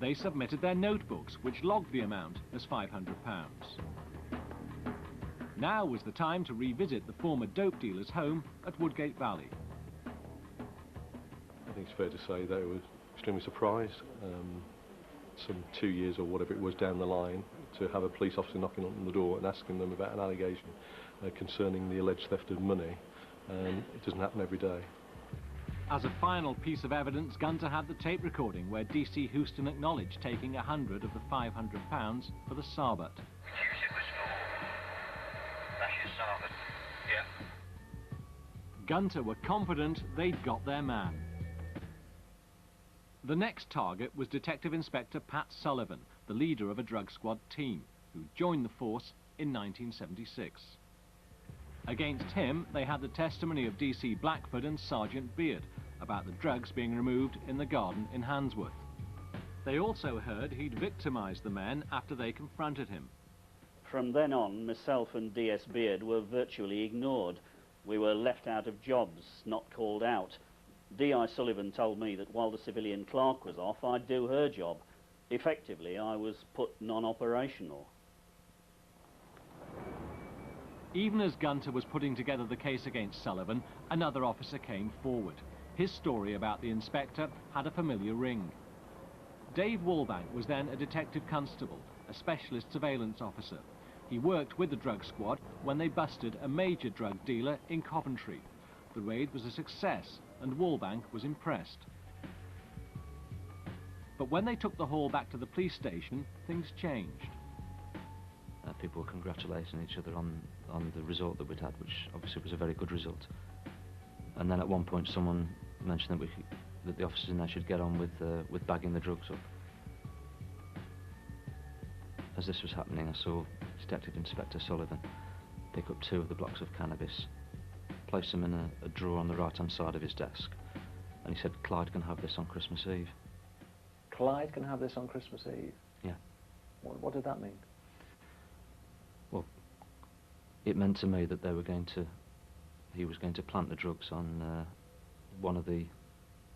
They submitted their notebooks, which logged the amount as £500. Now was the time to revisit the former dope dealer's home at Woodgate Valley. I think it's fair to say that I was extremely surprised, some 2 years or whatever it was down the line, to have a police officer knocking on the door and asking them about an allegation concerning the alleged theft of money. It doesn't happen every day. As a final piece of evidence, Gunter had the tape recording where DC Houston acknowledged taking 100 of the £500 for the Sarbut. Gunter were confident they'd got their man. The next target was Detective Inspector Pat Sullivan, the leader of a drug squad team, who joined the force in 1976. Against him, they had the testimony of DC Blackford and Sergeant Beard about the drugs being removed in the garden in Handsworth. They also heard he'd victimised the men after they confronted him. From then on, myself and DS Beard were virtually ignored. We were left out of jobs, not called out. D.I. Sullivan told me that while the civilian clerk was off, I'd do her job. Effectively, I was put non-operational. Even as Gunter was putting together the case against Sullivan, another officer came forward. His story about the inspector had a familiar ring. Dave Wallbank was then a detective constable, a specialist surveillance officer. He worked with the drug squad when they busted a major drug dealer in Coventry. The raid was a success and Wallbank was impressed. But when they took the haul back to the police station, things changed. People were congratulating each other on the result that we'd had, which obviously was a very good result. And then at one point someone mentioned that the officers in there should get on with bagging the drugs up. As this was happening, I saw Detective Inspector Sullivan pick up 2 of the blocks of cannabis, place them in a drawer on the right-hand side of his desk, and he said, "Clyde can have this on Christmas Eve." Clyde can have this on Christmas Eve? Yeah. What did that mean? Well, it meant to me that he was going to plant the drugs on one of the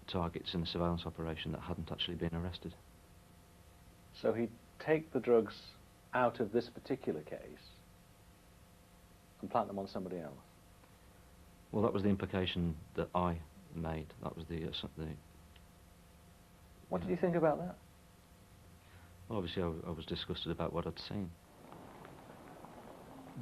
targets in the surveillance operation that hadn't actually been arrested. So he'd take the drugs out of this particular case and plant them on somebody else? Well, that was the implication that I made. That was the What did you think about that? Well, obviously I was disgusted about what I'd seen.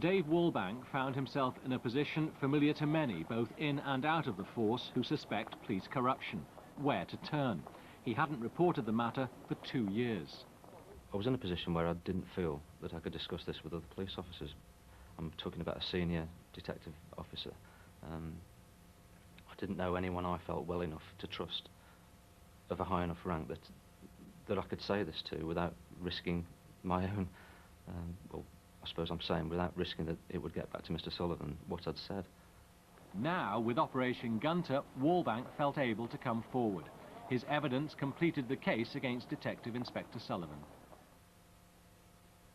Dave Wallbank found himself in a position familiar to many, both in and out of the force, who suspect police corruption. Where to turn? He hadn't reported the matter for 2 years. I was in a position where I didn't feel that I could discuss this with other police officers. I'm talking about a senior detective officer. I didn't know anyone I felt well enough to trust of a high enough rank that I could say this to without risking my own, well, I suppose I'm saying without risking that it would get back to Mr. Sullivan what I'd said. Now, with Operation Gunter, Wallbank felt able to come forward. His evidence completed the case against Detective Inspector Sullivan.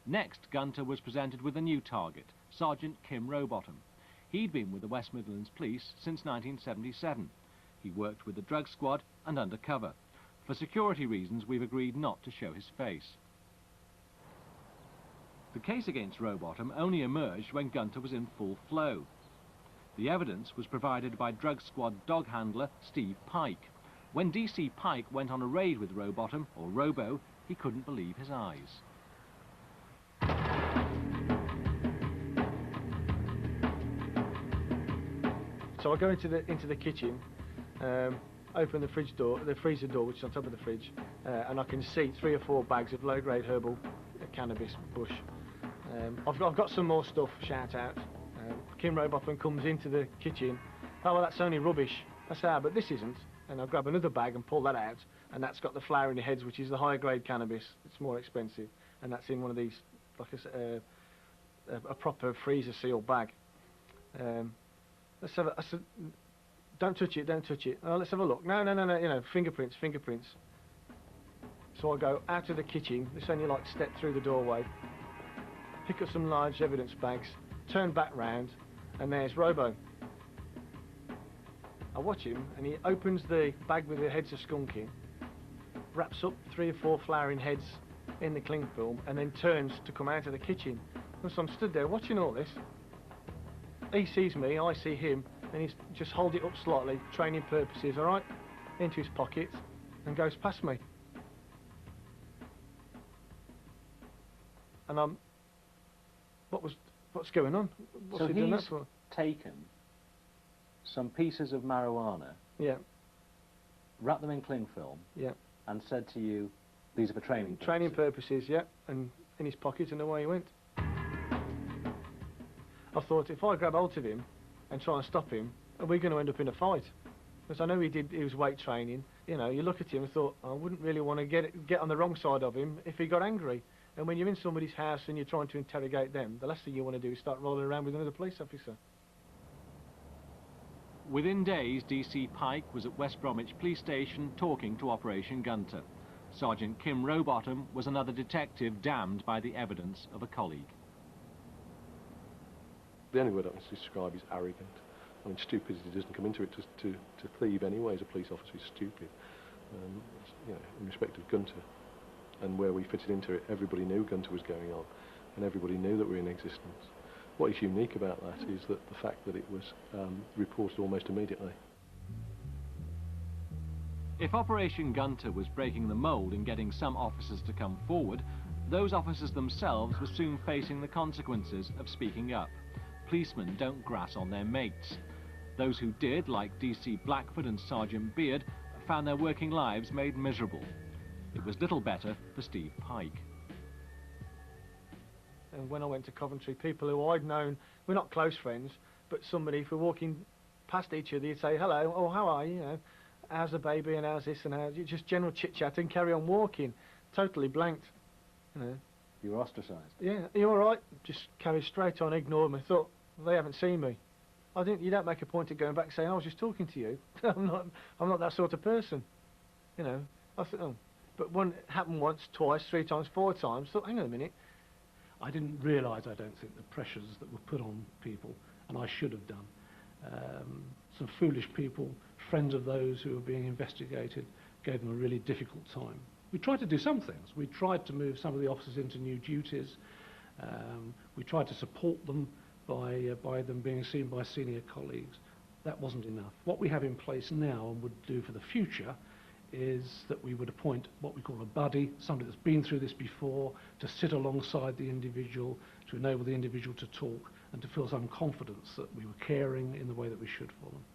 Next, Gunter was presented with a new target, Sergeant Kim Rowbottom. He'd been with the West Midlands Police since 1977. He worked with the drug squad and undercover. For security reasons, we've agreed not to show his face. The case against Rowbottom only emerged when Gunter was in full flow. The evidence was provided by drug squad dog handler Steve Pike. When DC Pike went on a raid with Rowbottom, or Robo, he couldn't believe his eyes. So I go into the kitchen, open the freezer door, which is on top of the fridge, and I can see 3 or 4 bags of low-grade herbal cannabis bush. I've got some more stuff, shout out. Kim Rowbottom comes into the kitchen. "Oh, well, that's only rubbish." I say, "Ah, but this isn't." And I grab another bag and pull that out, and that's got the flower in the heads, which is the higher grade cannabis. It's more expensive, and that's in one of these, like a proper freezer sealed bag. Let's have I said, "Don't touch it, don't touch it." "Oh, let's have a look." No, you know, fingerprints. So I go out of the kitchen, this only like step through the doorway, pick up some large evidence bags, turn back round, and there's Robo. I watch him, and he opens the bag with the heads of skunk in, wraps up 3 or 4 flowering heads in the cling film and then turns to come out of the kitchen. And so I'm stood there watching all this. He sees me, I see him, and he's just hold it up slightly, training purposes, all right, into his pocket, and goes past me. And I'm, what's going on? What's So he doing that he's for? taken some pieces of marijuana, Yeah, wrapped them in cling film, yeah. and said to you, these are for training purposes. Training purposes, yeah, and in his pocket, and away he went. I thought, if I grab hold of him and try and stop him, are we going to end up in a fight? Because I know he was weight training. You know, you look at him and thought, I wouldn't really want to get on the wrong side of him if he got angry. And when you're in somebody's house and you're trying to interrogate them, the last thing you want to do is start rolling around with another police officer. Within days, DC Pike was at West Bromwich Police Station talking to Operation Gunter. Sergeant Kim Rowbottom was another detective damned by the evidence of a colleague. The only word I can describe is arrogant. I mean, stupidity doesn't come into it. To thieve anyway as a police officer is stupid. You know, in respect of Gunter and where we fitted into it, everybody knew Gunter was going on, and everybody knew that we were in existence. What is unique about that is that the fact that it was reported almost immediately. If Operation Gunter was breaking the mould in getting some officers to come forward, those officers themselves were soon facing the consequences of speaking up. Policemen don't grass on their mates. Those who did, like DC Blackford and Sergeant Beard, found their working lives made miserable. It was little better for Steve Pike. And when I went to Coventry, people who I'd known, we're not close friends, but somebody, if we're walking past each other, you'd say, hello, oh, how are you, you know, how's the baby and how's this and how's, just general chit-chat and carry on walking, totally blanked, you know. You were ostracised. Yeah, are you all right? Just carry straight on, ignored me. Thought, they haven't seen me. You don't make a point of going back and saying, I was just talking to you. I'm not that sort of person, you know. I thought, oh. But when it happened once, twice, 3 times, 4 times, thought, hang on a minute. I didn't realise, I don't think, the pressures that were put on people, and I should have done. Some foolish people, friends of those who were being investigated, gave them a really difficult time. We tried to do some things. We tried to move some of the officers into new duties. We tried to support them by them being seen by senior colleagues. That wasn't enough. What we have in place now and would do for the future is that we would appoint what we call a buddy, somebody that's been through this before, to sit alongside the individual, to enable the individual to talk and to feel some confidence that we were caring in the way that we should for them.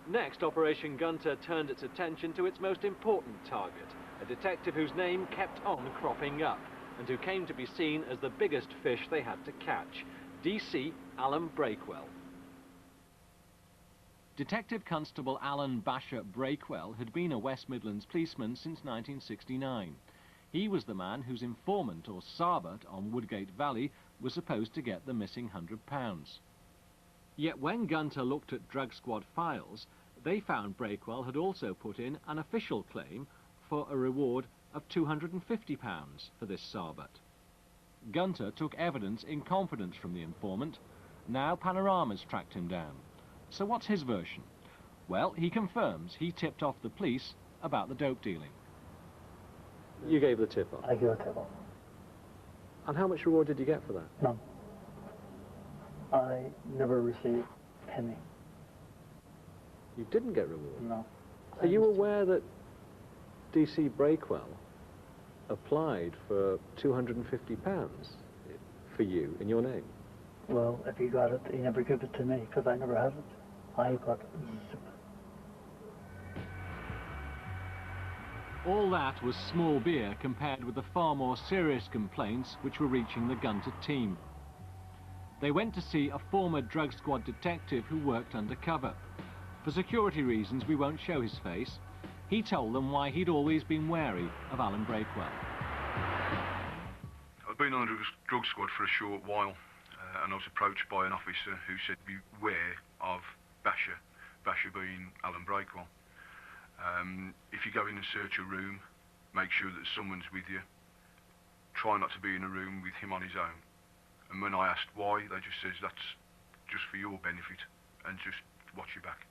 Next, Operation Gunter turned its attention to its most important target, a detective whose name kept on cropping up, and who came to be seen as the biggest fish they had to catch, DC Alan Breakwell. Detective Constable Alan Basher Breakwell had been a West Midlands policeman since 1969. He was the man whose informant, or Sarbert, on Woodgate Valley was supposed to get the missing £100. Yet when Gunter looked at drug squad files, they found Breakwell had also put in an official claim for a reward of £250 for this Sarbert. Gunter took evidence in confidence from the informant. Now Panorama's tracked him down. So what's his version? Well, he confirms he tipped off the police about the dope dealing. You gave the tip off? I gave a tip off. And how much reward did you get for that? None. I never received a penny. You didn't get reward? No. Are you aware that DC Breakwell applied for £250 for you in your name? Well, if he got it, he never gave it to me, because I never had it. I got zip. All that was small beer compared with the far more serious complaints which were reaching the Gunter team. They went to see a former drug squad detective who worked undercover. For security reasons, we won't show his face. He told them why he'd always been wary of Alan Breakwell. I've been on a drug squad for a short while, and I was approached by an officer who said beware of Basher being Alan Breakwell. If you go in and search a room, make sure that someone's with you. Try not to be in a room with him on his own. And when I asked why, they just says that's just for your benefit and just watch your back.